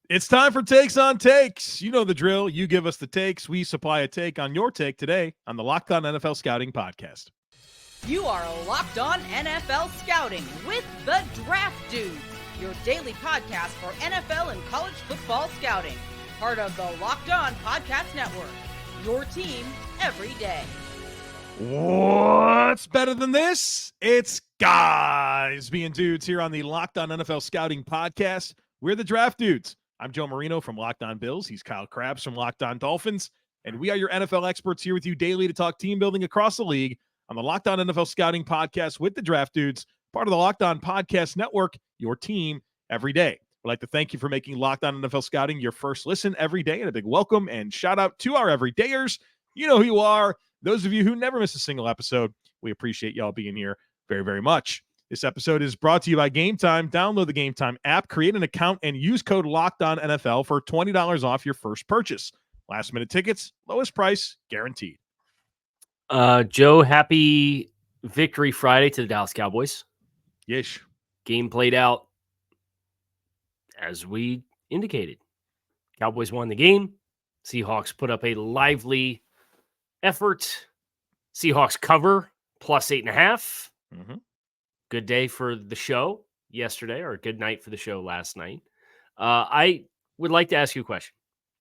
It's time for Takes on Takes. You know the drill. You give us the takes. We supply a take on your take today on the Locked On NFL Scouting Podcast. You are Locked On NFL Scouting with the Draft Dudes, your daily podcast for NFL and college football scouting. Part of the Locked On Podcast Network, your team every day. What's better than this? It's guys being dudes here on the Locked On NFL Scouting Podcast. We're the Draft Dudes. I'm Joe Marino from Locked On Bills. He's Kyle Crabbs from Locked On Dolphins. And we are your NFL experts here with you daily to talk team building across the league on the Locked On NFL Scouting Podcast with the Draft Dudes, part of the Locked On Podcast Network, your team every day. We'd like to thank you for making Locked On NFL Scouting your first listen every day, and a big welcome and shout out to our everydayers. You know who you are. Those of you who never miss a single episode, we appreciate y'all being here very, very much. This episode is brought to you by Gametime. Download the Gametime app, create an account, and use code LOCKEDONNFL for $20 off your first purchase. Last-minute tickets, lowest price, guaranteed. Joe, happy Victory Friday to the Dallas Cowboys. Yeesh. Game played out as we indicated. Cowboys won the game. Seahawks put up a lively effort. Seahawks cover plus 8.5. Mm-hmm. Good day for the show yesterday, or a good night for the show last night. I would like to ask you a question.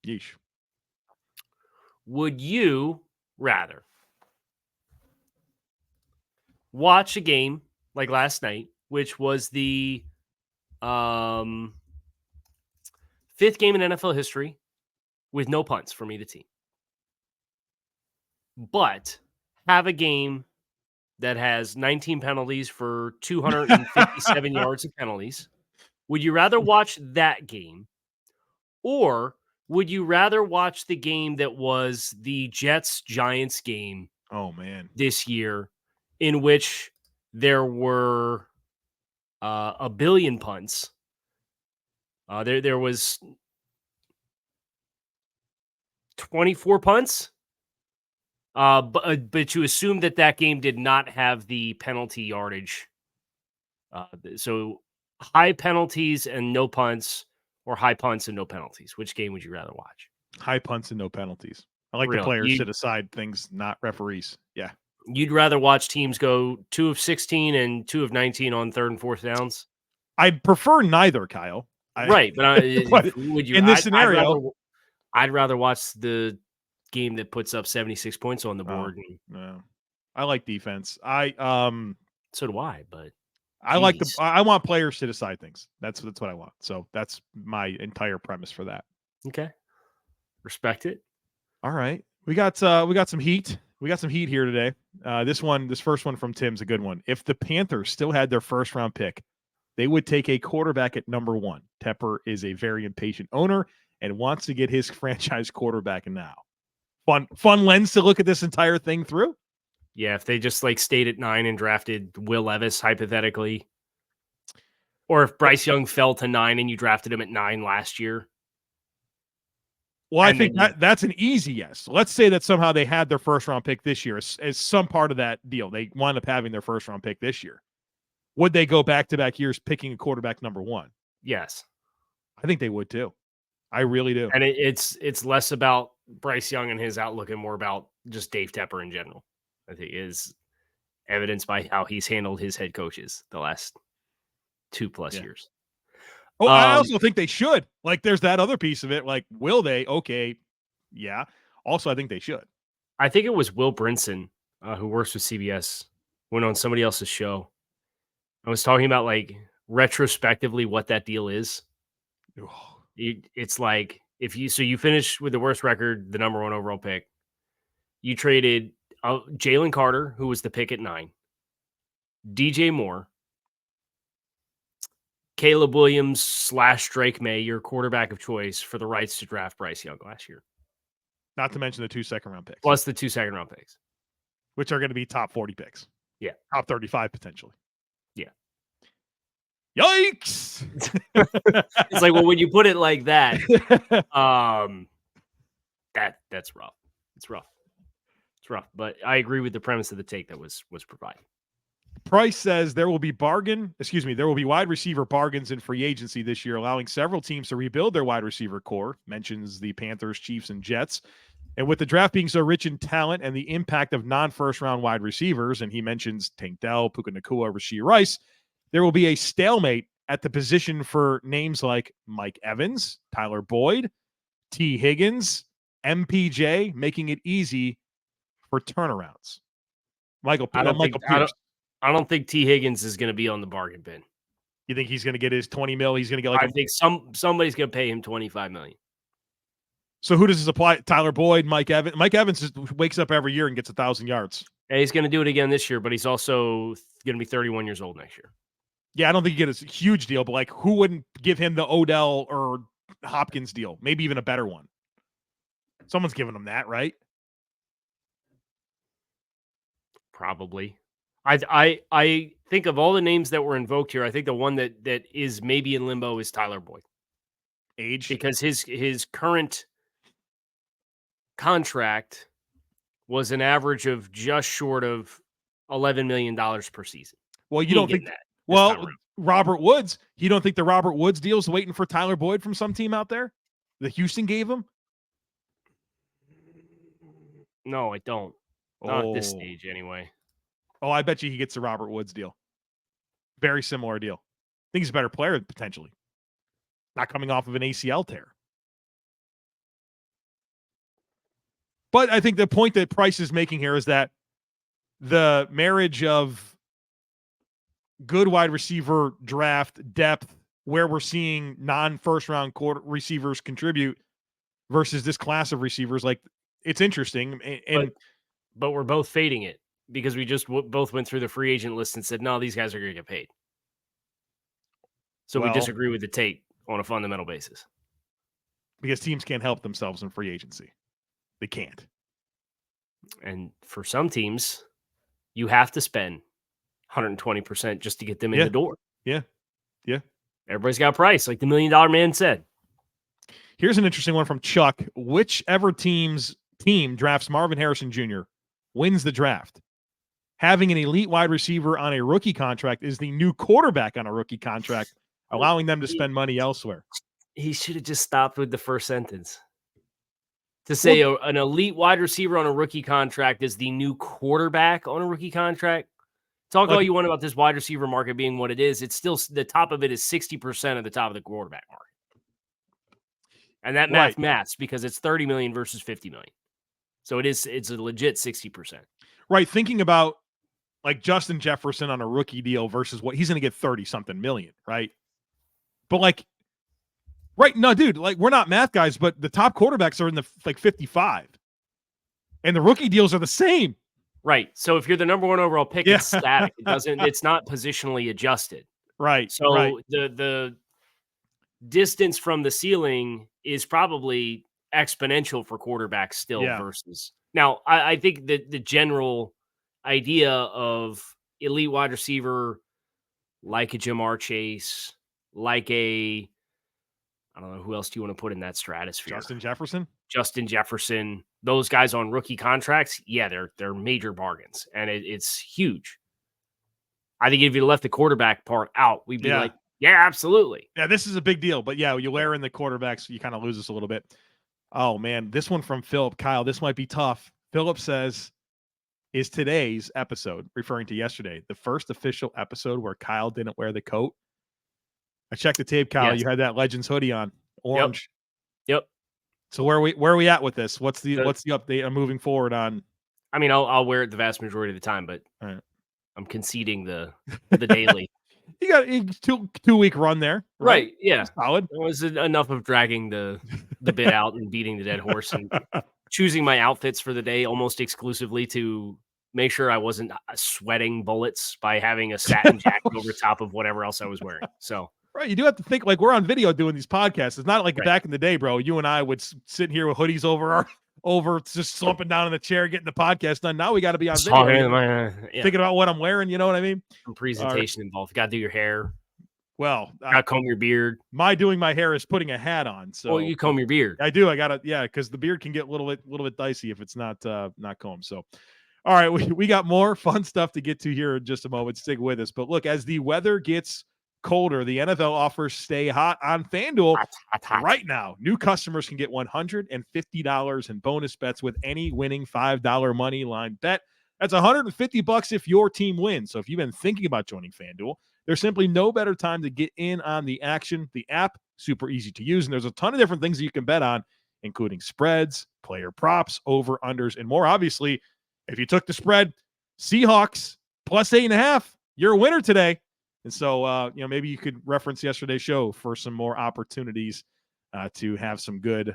Yeesh. Would you rather watch a game like last night, which was the 5th game in NFL history with no punts from either team, but have a game that has 19 penalties for 257 yards of penalties? Would you rather watch that game, or would you rather watch the game that was the Jets-Giants game this year, in which there were a billion punts? There was 24 punts. But you assume that game did not have the penalty yardage. So high penalties and no punts, or high punts and no penalties. Which game would you rather watch? High punts and no penalties. I like the players to decide things, not referees. Yeah. You'd rather watch teams go 2 of 16 and 2 of 19 on 3rd and 4th downs? I'd prefer neither, Kyle. Right, but would you? In this scenario, I'd rather watch the game that puts up 76 points on the board. No. I like defense. So do I, but I want players to decide things. That's what I want. So that's my entire premise for that. Okay. Respect it. All right. We got some heat. We got some heat here today. This first one from Tim's a good one. If the Panthers still had their first round pick, they would take a quarterback at number 1. Tepper is a very impatient owner and wants to get his franchise quarterback now. Fun lens to look at this entire thing through. Yeah, if they just stayed at 9 and drafted Will Levis hypothetically, or if Bryce Young fell to 9 and you drafted him at 9 last year. Well, I think that's an easy yes. Let's say that somehow they had their first round pick this year as some part of that deal. They wound up having their first round pick this year. Would they go back-to-back years picking a quarterback number 1? Yes. I think they would too. I really do. And it's less about Bryce Young and his outlook and more about just Dave Tepper in general. I think is evidenced by how he's handled his head coaches the last 2+ years. Oh, I also think they should. There's that other piece of it. Will they? Okay. Yeah. Also, I think they should. I think it was Will Brinson, who works with CBS, went on somebody else's show. I was talking about retrospectively what that deal is. It's if you finish with the worst record, the number 1 overall pick, you traded Jalen Carter, who was the pick at 9, DJ Moore, Caleb Williams / Drake May, your quarterback of choice, for the rights to draft Bryce Young last year. Not to mention the 2 second-round picks. Plus the 2 second-round picks. Which are going to be top 40 picks. Yeah. Top 35 potentially. Yeah. Yikes! It's when you put it like that, that's rough. It's rough. But I agree with the premise of the take that was provided. Price says there will be wide receiver bargains in free agency this year, allowing several teams to rebuild their wide receiver core. Mentions the Panthers, Chiefs, and Jets. And with the draft being so rich in talent and the impact of non-first round wide receivers, and he mentions Tank Dell, Puka Nacua, Rashee Rice, there will be a stalemate at the position for names like Mike Evans, Tyler Boyd, T. Higgins, MPJ, making it easy for turnarounds. Michael Pierce. I don't think T. Higgins is going to be on the bargain bin. You think he's going to get his $20 million? He's going to get I think somebody's going to pay him $25 million. So who does this apply? Tyler Boyd, Mike Evans. Mike Evans just wakes up every year and gets 1,000 yards. And he's going to do it again this year, but he's also going to be 31 years old next year. Yeah, I don't think he gets a huge deal, but like who wouldn't give him the Odell or Hopkins deal? Maybe even a better one. Someone's giving him that, right? Probably. I think of all the names that were invoked here, I think the one that is maybe in limbo is Tyler Boyd. Age? Because his current contract was an average of just short of $11 million per season. Well, you don't think that. Well, Robert Woods, you don't think the Robert Woods deal is waiting for Tyler Boyd from some team out there that Houston gave him? No, I don't. Not at this stage, anyway. Oh, I bet you he gets the Robert Woods deal. Very similar deal. I think he's a better player, potentially. Not coming off of an ACL tear. But I think the point that Price is making here is that the marriage of good wide receiver draft depth, where we're seeing non-first round receivers contribute versus this class of receivers, like it's interesting. But we're both fading it because we just both went through the free agent list and said, no, these guys are going to get paid. So we disagree with the tape on a fundamental basis. Because teams can't help themselves in free agency. They can't. And for some teams, you have to spend 120% just to get them in the door. Yeah. Everybody's got a price, like the $1 Million Man said. Here's an interesting one from Chuck. Whichever team drafts Marvin Harrison Jr. wins the draft. Having an elite wide receiver on a rookie contract is the new quarterback on a rookie contract, allowing them to spend money elsewhere. He should have just stopped with the first sentence. To say an elite wide receiver on a rookie contract is the new quarterback on a rookie contract. Talk all you want about this wide receiver market being what it is. It's still the top of it is 60% of the top of the quarterback market. And that maths because it's 30 million versus 50 million. So it's a legit 60%. Right. Thinking about like Justin Jefferson on a rookie deal versus what he's going to get 30 something million. Right. But like, right. No, dude, like we're not math guys, but the top quarterbacks are in the like 55 and the rookie deals are the same. Right. So if you're the number one overall pick, it's static. It's not positionally adjusted. Right. So the distance from the ceiling is probably exponential for quarterbacks still versus now. I think that the general idea of elite wide receiver, like a Jamar Chase, like I don't know, who else do you want to put in that stratosphere? Justin Jefferson, those guys on rookie contracts, they're major bargains, and it's huge. I think if you left the quarterback part out, we'd be like, yeah, absolutely. Yeah, this is a big deal. But you layer in the quarterbacks, you kind of lose us a little bit. Oh, man, this one from Philip. Kyle, this might be tough. Philip says, is today's episode, referring to yesterday, the first official episode where Kyle didn't wear the coat? I checked the tape, Kyle. Yes. You had that Legends hoodie on, orange. Yep. So where are we at with this? What's the update? I'm moving forward on. I mean, I'll wear it the vast majority of the time, but I'm conceding the daily. You got a 2-week run there, right? Yeah, solid. It was enough of dragging the bit out and beating the dead horse and choosing my outfits for the day almost exclusively to make sure I wasn't sweating bullets by having a satin jacket over top of whatever else I was wearing. So. Right, you do have to think like we're on video doing these podcasts. It's not like back in the day, bro. You and I would sit here with hoodies over, just slumping down in the chair, getting the podcast done. Now we got to be on video, thinking about what I'm wearing. You know what I mean? Some presentation involved. You got to do your hair. Well, got to comb your beard. Doing my hair is putting a hat on. So you comb your beard. I do. I got to, because the beard can get a little bit dicey if it's not combed. So, All right, we got more fun stuff to get to here in just a moment. Stick with us. But look, as the weather gets colder, the NFL offers stay hot on FanDuel Hot. right now. New customers can get $150 in bonus bets with any winning $5 money line bet. That's $150 if your team wins. So if you've been thinking about joining FanDuel, there's simply no better time to get in on the action. The app, super easy to use, and there's a ton of different things that you can bet on, including spreads, player props, over-unders, and more. Obviously, if you took the spread, Seahawks plus 8.5, you're a winner today. And so, maybe you could reference yesterday's show for some more opportunities to have some good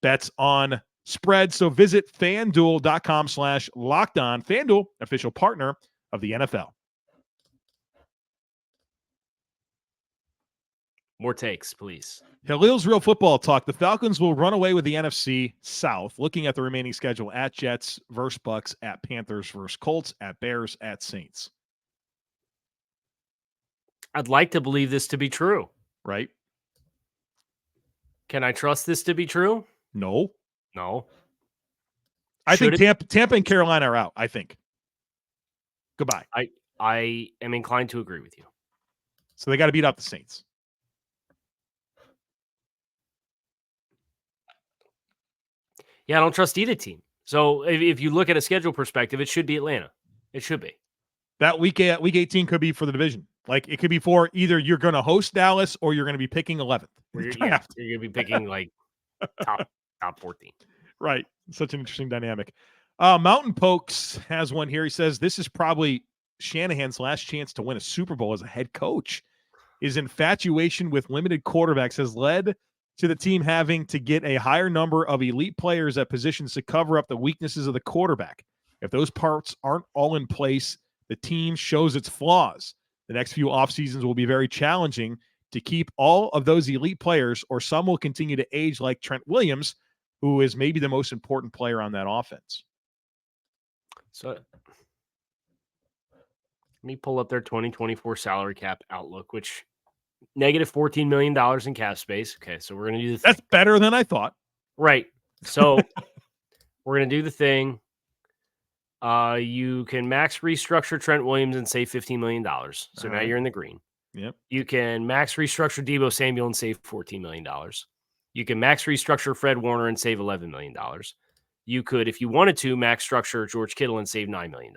bets on spread. So visit FanDuel.com/LockedOn. FanDuel, official partner of the NFL. More takes, please. Halil's Real Football Talk. The Falcons will run away with the NFC South. Looking at the remaining schedule, at Jets versus Bucks, at Panthers versus Colts, at Bears, at Saints. I'd like to believe this to be true. Right? Can I trust this to be true? No. I think Tampa and Carolina are out, I think. Goodbye. I am inclined to agree with you. So they got to beat out the Saints. Yeah, I don't trust either team. So if you look at a schedule perspective, it should be Atlanta. It should be. That week 18 could be for the division. Like, it could be for either you're going to host Dallas or you're going to be picking 11th. You're going to be picking like top 14. Right. Such an interesting dynamic. Mountain Pokes has one here. He says, this is probably Shanahan's last chance to win a Super Bowl as a head coach. His infatuation with limited quarterbacks has led to the team having to get a higher number of elite players at positions to cover up the weaknesses of the quarterback. If those parts aren't all in place, the team shows its flaws. The next few off seasons will be very challenging to keep all of those elite players, or some will continue to age like Trent Williams, who is maybe the most important player on that offense. So let me pull up their 2024 salary cap outlook, which negative $14 million in cap space. Okay, so we're going to do the thing. That's better than I thought. Right. So we're going to do the thing. You can max restructure Trent Williams and save $15 million. So now you're in the green. Yep. You can max restructure Deebo Samuel and save $14 million. You can max restructure Fred Warner and save $11 million. You could, if you wanted to, max structure George Kittle and save $9 million.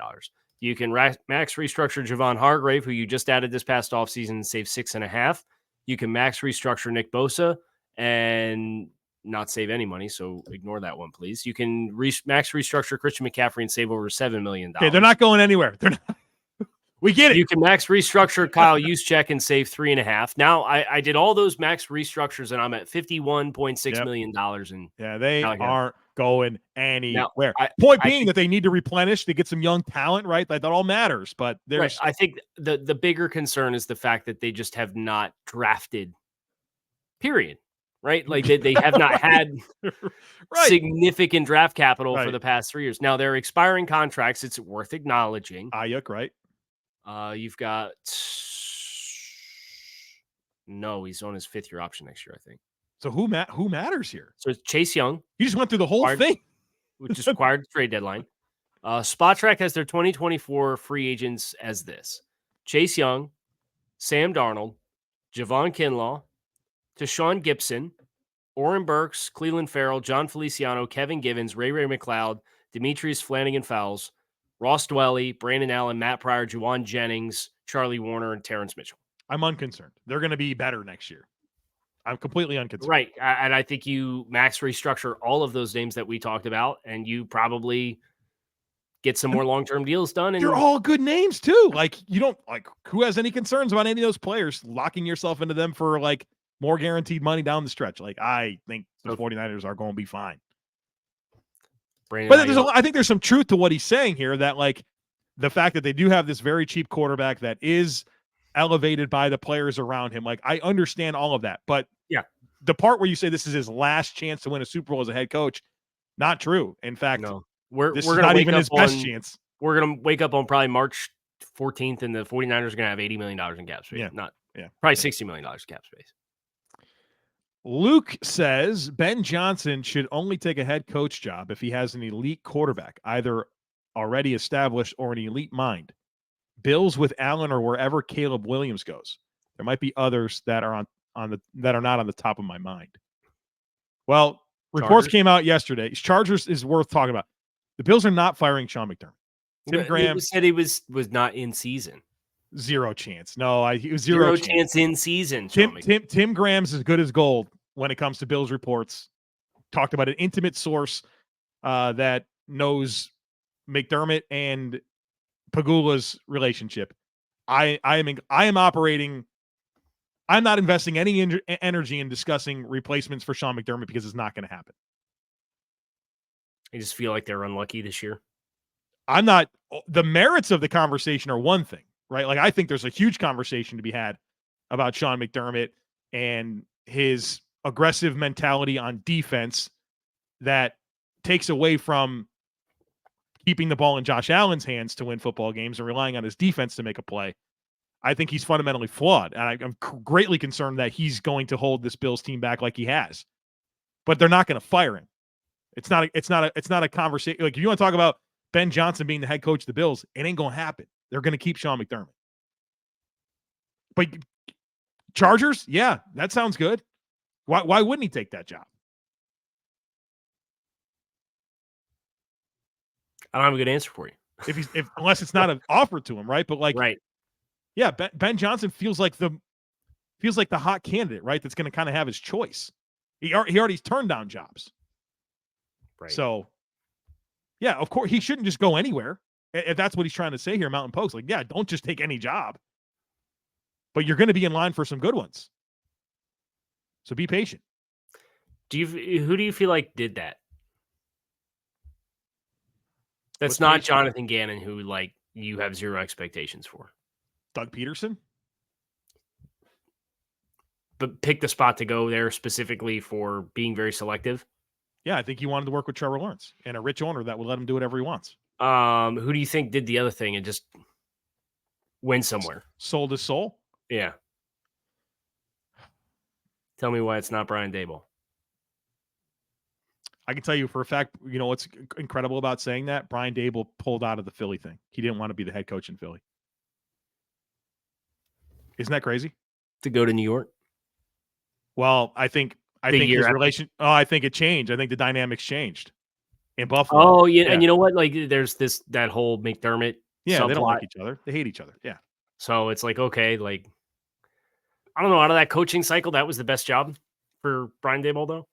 You can max restructure Javon Hargrave, who you just added this past offseason, and save $6.5 million. You can max restructure Nick Bosa and not save any money, so ignore that one, please. You can max restructure Christian McCaffrey and save over $7 million. Okay, they're not going anywhere. They're not. We get it. You can max restructure Kyle Juszczyk and save $3.5 million. Now, I did all those max restructures, and I'm at $51.6 million. And yeah, they aren't going anywhere. Now, Point being that they need to replenish to get some young talent, right? Like, that all matters. But there's, right. I think the bigger concern is the fact that they just have not drafted. Period. Right? Like they have not had significant draft capital for the past 3 years. Now, they're expiring contracts. It's worth acknowledging. Ayuk, right? You've got he's on his 5th-year option next year, I think. So who matters here? So it's Chase Young. You just went through the whole thing. Which is acquired trade deadline. SpotTrack has their 2024 free agents as this: Chase Young, Sam Darnold, Javon Kinlaw, Tashawn Gibson, Oren Burks, Cleveland Farrell, John Feliciano, Kevin Givens, Ray McLeod, Demetrius Flanagan-Fowles, Ross Dwelly, Brandon Allen, Matt Pryor, Juwan Jennings, Charlie Warner, and Terrence Mitchell. I'm unconcerned. They're going to be better next year. I'm completely unconcerned. Right. And I think you max restructure all of those names that we talked about, and you probably get some more long-term deals done. And they're all good names too. Like, you don't who has any concerns about any of those players locking yourself into them for like more guaranteed money down the stretch? Like, I think the 49ers are going to be fine. But I think there's some truth to what he's saying here, that like the fact that they do have this very cheap quarterback that is elevated by the players around him. Like, I understand all of that, but yeah, the part where you say this is his last chance to win a Super Bowl as a head coach, not true. In fact, we're not even his best chance. We're going to wake up on probably March 14th, and the 49ers are going to have $80 million in cap space. Probably $60 million in cap space. Luke says Ben Johnson should only take a head coach job if he has an elite quarterback, either already established or an elite mind. Bills with Allen or wherever Caleb Williams goes. There might be others that are that are not on the top of my mind. Well, reports came out yesterday. Chargers is worth talking about. The Bills are not firing Sean McDermott. Tim Graham said he was not in season. Zero chance. No, he was zero chance in season. Tim Graham's as good as gold when it comes to Bills reports. Talked about an intimate source that knows McDermott and Pagula's relationship. I am operating. I'm not investing any energy in discussing replacements for Sean McDermott because it's not going to happen. I just feel like they're unlucky this year. I'm not. The merits of the conversation are one thing, right? Like, I think there's a huge conversation to be had about Sean McDermott and his aggressive mentality on defense that takes away from keeping the ball in Josh Allen's hands to win football games and relying on his defense to make a play. I think he's fundamentally flawed, and I'm greatly concerned that he's going to hold this Bills team back like he has. But they're not going to fire him. It's not a conversation. Like, if you want to talk about Ben Johnson being the head coach of the Bills, it ain't going to happen. They're going to keep Sean McDermott. But Chargers, yeah, that sounds good. Why wouldn't he take that job? I don't have a good answer for you. Unless it's not an offer to him, right? But right. Yeah, Ben Johnson feels like the hot candidate, right? That's going to kind of have his choice. He already turned down jobs. Right. So, yeah, of course, he shouldn't just go anywhere. If that's what he's trying to say here, Mountain Post. Like, yeah, don't just take any job. But you're going to be in line for some good ones. So be patient. Who do you feel like did that? That's not Jonathan Gannon, who, like, you have zero expectations for. Doug Peterson? But pick the spot to go there specifically for being very selective? Yeah, I think he wanted to work with Trevor Lawrence and a rich owner that would let him do whatever he wants. Who do you think did the other thing and just went somewhere? Sold his soul? Yeah. Tell me why it's not Brian Daboll. I can tell you for a fact, you know what's incredible about saying that? Brian Daboll pulled out of the Philly thing. He didn't want to be the head coach in Philly. Isn't that crazy? To go to New York? Well, I think his relation. Oh, I think it changed. I think the dynamics changed in Buffalo. Oh, yeah, and you know what? Like, there's that whole McDermott. Yeah, subplot. They don't like each other. They hate each other. Yeah. So it's like, okay, like, I don't know. Out of that coaching cycle, that was the best job for Brian Daboll, though.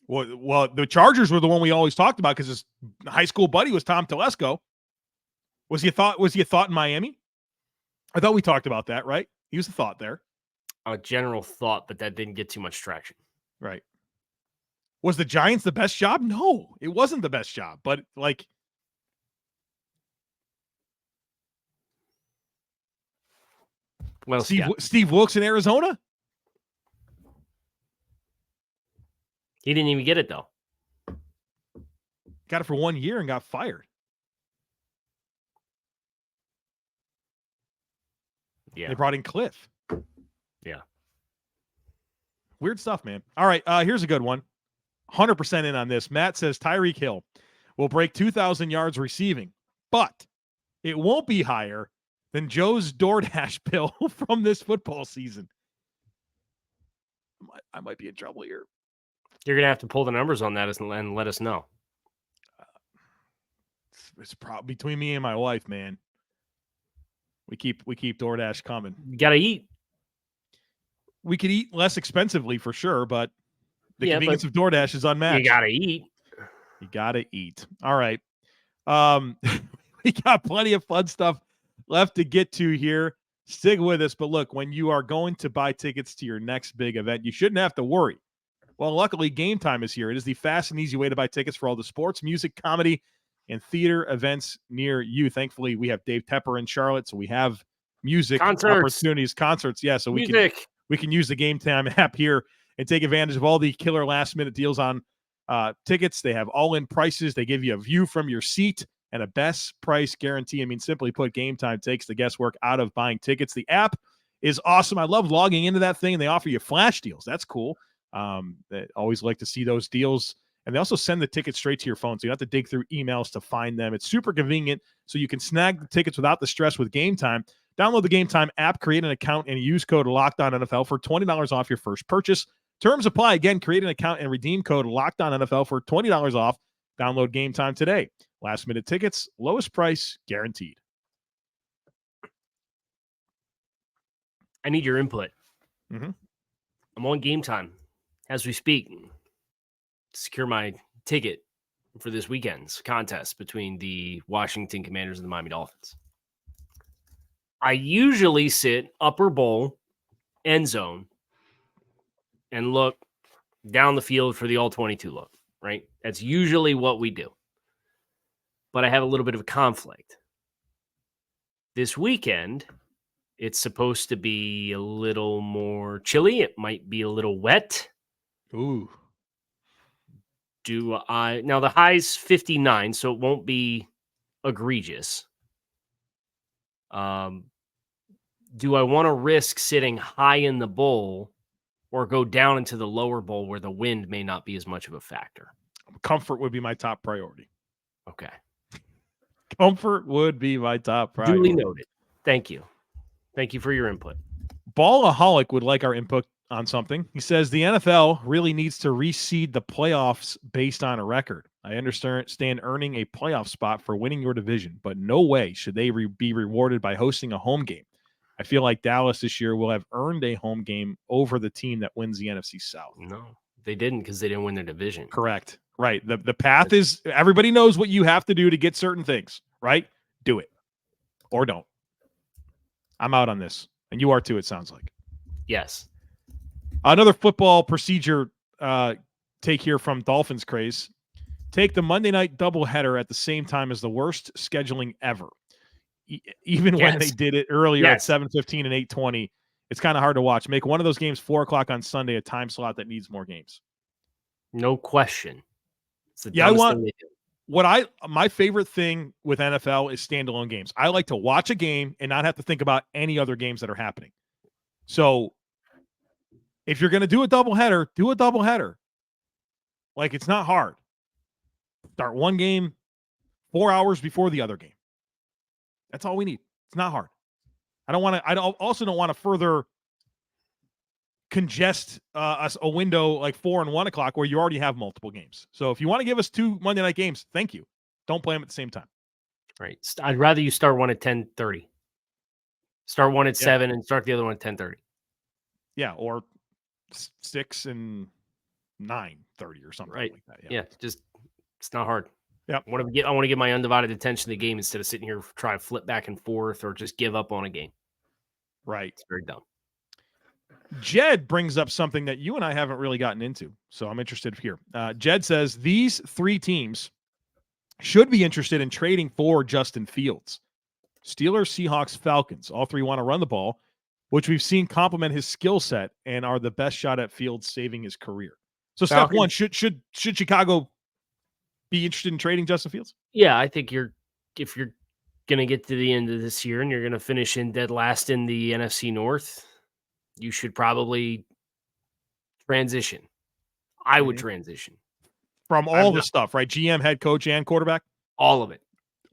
Well, the Chargers were the one we always talked about because his high school buddy was Tom Telesco. Was he a thought in Miami? I thought we talked about that, right? He was a thought there. A general thought, but that didn't get too much traction. Right. Was the Giants the best job? No, it wasn't the best job. But, like, well, Steve Wilkes in Arizona? He didn't even get it, though. Got it for 1 year and got fired. Yeah. They brought in Cliff. Yeah. Weird stuff, man. All right, here's a good one. 100% in on this. Matt says Tyreek Hill will break 2,000 yards receiving, but it won't be higher than Joe's DoorDash bill from this football season. I might be in trouble here. You're going to have to pull the numbers on that and let us know. It's probably between me and my wife, man. We keep DoorDash coming. You got to eat. We could eat less expensively for sure, but the convenience of DoorDash is unmatched. You got to eat. You got to eat. All right. We got plenty of fun stuff left to get to here. Stick with us. But look, when you are going to buy tickets to your next big event, you shouldn't have to worry. Well, luckily, Gametime is here. It is the fast and easy way to buy tickets for all the sports, music, comedy, and theater events near you. Thankfully, we have Dave Tepper in Charlotte, so we have music opportunities, concerts. Yeah, so we can use the Gametime app here and take advantage of all the killer last-minute deals on tickets. They have all-in prices. They give you a view from your seat and a best price guarantee. I mean, simply put, Gametime takes the guesswork out of buying tickets. The app is awesome. I love logging into that thing, and they offer you flash deals. That's cool. They always like to see those deals And they also send the tickets straight to your phone, so you don't have to dig through emails to find them. It's super convenient, so you can snag the tickets without the stress with Gametime. Download the Gametime app, create an account, and use code LOCKEDONNFL for $20 off your first purchase. Terms apply. Again, create an account and redeem code LOCKEDONNFL for $20 off. Download Gametime today. Last-minute tickets, lowest price guaranteed. I need your input. Mm-hmm. I'm on Gametime as we speak. Secure my ticket for this weekend's contest between the Washington Commanders and the Miami Dolphins. I usually sit upper bowl, end zone, and look down the field for the all-22 look, right? That's usually what we do. But I have a little bit of a conflict. This weekend, it's supposed to be a little more chilly. It might be a little wet. Ooh. Now the high's 59, so it won't be egregious. Do I want to risk sitting high in the bowl or go down into the lower bowl where the wind may not be as much of a factor? Comfort would be my top priority. Okay. Comfort would be my top priority. Duly noted. Thank you. Thank you for your input. Ballaholic would like our input on something. He says the NFL really needs to reseed the playoffs based on a record. I understand earning a playoff spot for winning your division, but no way should they be rewarded by hosting a home game. I feel like Dallas this year will have earned a home game over the team that wins the NFC South. No, they didn't because they didn't win their division. Correct. Right. The path is everybody knows what you have to do to get certain things, right? Do it or don't. I'm out on this. And you are too, it sounds like. Yes. Another football procedure take here from Dolphins Craze. Take the Monday night doubleheader at the same time as the worst scheduling ever. Even when they did it earlier at 7:15 and 8:20, it's kind of hard to watch. Make one of those games 4 o'clock on Sunday a time slot that needs more games. No question. It's the I want my favorite thing with NFL is standalone games. I like to watch a game and not have to think about any other games that are happening. So if you're going to do a doubleheader, do a doubleheader. Like, it's not hard. Start one game 4 hours before the other game. That's all we need. It's not hard. I also don't want to further congest a window like 4 and 1 o'clock where you already have multiple games. So if you want to give us 2 Monday night games, thank you. Don't play them at the same time. Right. I'd rather you start one at 10:30. Start one at 7 and start the other one at 10:30. Yeah, or 6 and 9:30 or something like that. Yeah, just it's not hard. Yeah, I want to give my undivided attention to the game instead of sitting here trying to flip back and forth or just give up on a game. Right. It's very dumb. Jed brings up something that you and I haven't really gotten into, so I'm interested here. Jed says these 3 teams should be interested in trading for Justin Fields. Steelers, Seahawks, Falcons. All 3 want to run the ball, which we've seen complement his skill set and are the best shot at Fields saving his career. So Falcons, step 1, should Chicago be interested in trading Justin Fields? Yeah, I think if you're going to get to the end of this year and you're going to finish in dead last in the NFC North, you should probably transition. I would transition. From all the stuff, right? GM, head coach, and quarterback? All of it.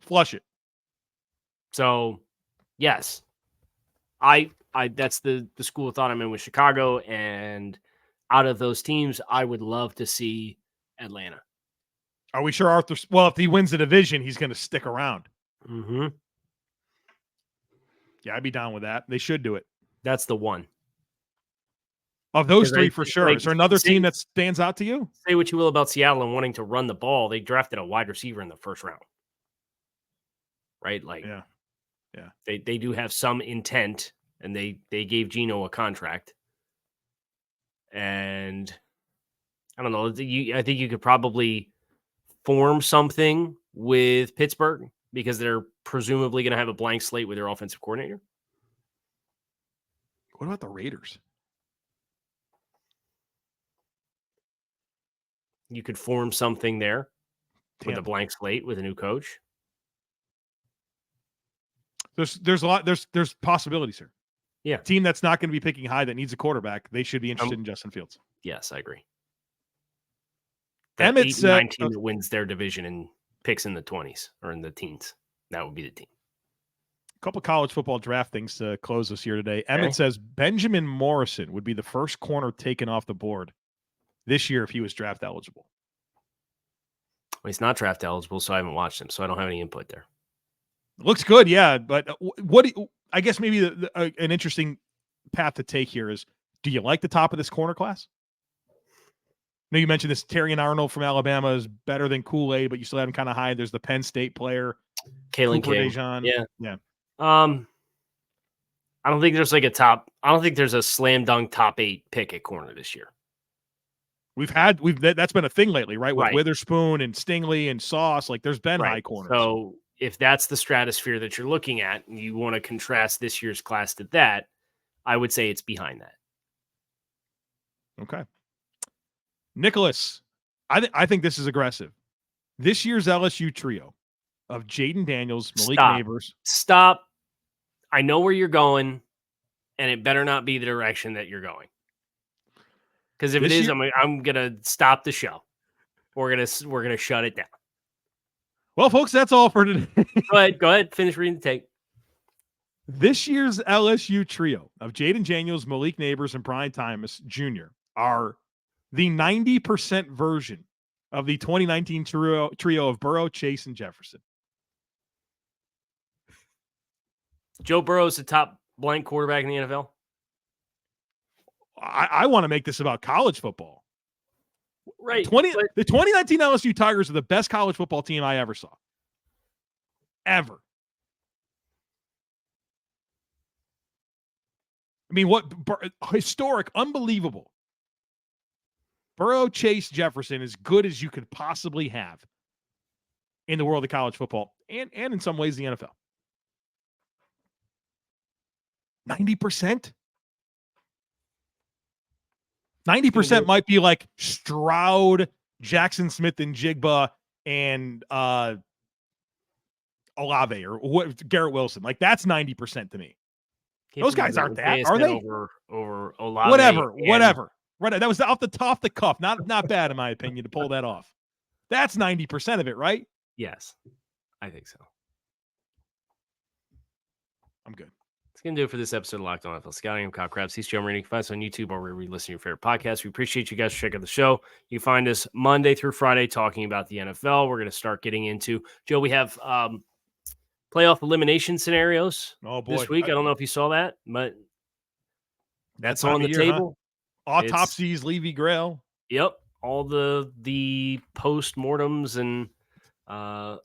Flush it. So, yes. I that's the school of thought I'm in with Chicago, and out of those teams, I would love to see Atlanta. Are we sure Arthur? Well, if he wins the division, he's going to stick around. Mm-hmm. Yeah, I'd be down with that. They should do it. That's the one. Of those 3, for sure. Is there another team that stands out to you? Say what you will about Seattle and wanting to run the ball. They drafted a wide receiver in the first round. Right? Like, yeah. They do have some intent, and they gave Geno a contract. And I don't know. I think you could probably form something with Pittsburgh because they're presumably going to have a blank slate with their offensive coordinator. What about the Raiders? You could form something there with a blank slate with a new coach. There's a lot. There's possibilities here. Yeah. Team that's not going to be picking high that needs a quarterback, they should be interested in Justin Fields. Yes, I agree. The Emmett 8 and 9 team that wins their division and picks in the 20s or in the teens. That would be the team. A couple college football draft things to close us here today. Emmett says Benjamin Morrison would be the first corner taken off the board this year if he was draft eligible. Well, he's not draft eligible, so I haven't watched him, so I don't have any input there. Looks good, yeah. But I guess maybe an interesting path to take here is, do you like the top of this corner class? I know you mentioned this Terrion Arnold from Alabama is better than Kool-Aid, but you still have him kind of high. There's the Penn State player, Kalen King. Dejan. Yeah. I don't think there's I don't think there's a slam dunk top 8 pick at corner this year. That's been a thing lately, right? With Witherspoon and Stingley and Sauce, like there's been high corners. So if that's the stratosphere that you're looking at, and you want to contrast this year's class to that, I would say it's behind that. Okay. Nicholas, I think this is aggressive. This year's LSU trio of Jayden Daniels, Malik Neighbors. Stop. I know where you're going, and it better not be the direction that you're going. Because if it is, I'm gonna stop the show. We're gonna shut it down. Well, folks, that's all for today. Go ahead. Finish reading the tape. This year's LSU trio of Jayden Daniels, Malik Neighbors, and Brian Thomas Jr. are the 90% version of the 2019 trio of Burrow, Chase, and Jefferson. Joe Burrow is the top blank quarterback in the NFL. I want to make this about college football. Right. The 2019 LSU Tigers are the best college football team I ever saw. Ever. I mean, what historic, unbelievable. Burrow, Chase, Jefferson, as good as you could possibly have in the world of college football and in some ways the NFL. 90%? 90% might be like Stroud, Jackson Smith and Jigba, and Olave or Garrett Wilson. Like that's 90% to me. Those guys aren't that, are they? Over Olave. Whatever. Right. That was off the cuff. Not bad in my opinion to pull that off. That's 90% of it, right? Yes, I think so. I'm good. That's going to do it for this episode of Locked On NFL Scouting. I'm Kyle Crabbs. He's Joe Marino. You can find us on YouTube or wherever you listen to your favorite podcast. We appreciate you guys checking out the show. You can find us Monday through Friday talking about the NFL. We're going to start getting into, Joe, we have playoff elimination scenarios this week. I don't know if you saw that, but that's on the table. Huh? Autopsies, Levy Grail. Yep. All the post-mortems and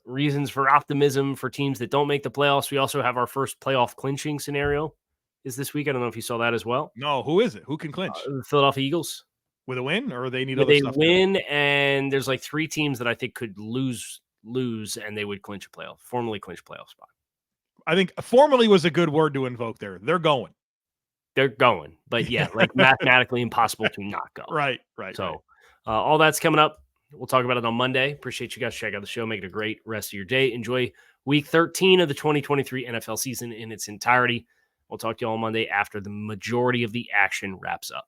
reasons for optimism for teams that don't make the playoffs. We also have our first playoff clinching scenario is this week. I don't know if you saw that as well. No, who is it? Who can clinch? The Philadelphia Eagles. With a win, or they need with other stuff? They win, and there's like 3 teams that I think could lose, and they would formally clinch a playoff spot. I think formally was a good word to invoke there. They're going. But yeah, like mathematically impossible to not go. Right. So all that's coming up. We'll talk about it on Monday. Appreciate you guys checking out the show. Make it a great rest of your day. Enjoy week 13 of the 2023 NFL season in its entirety. We'll talk to you all on Monday after the majority of the action wraps up.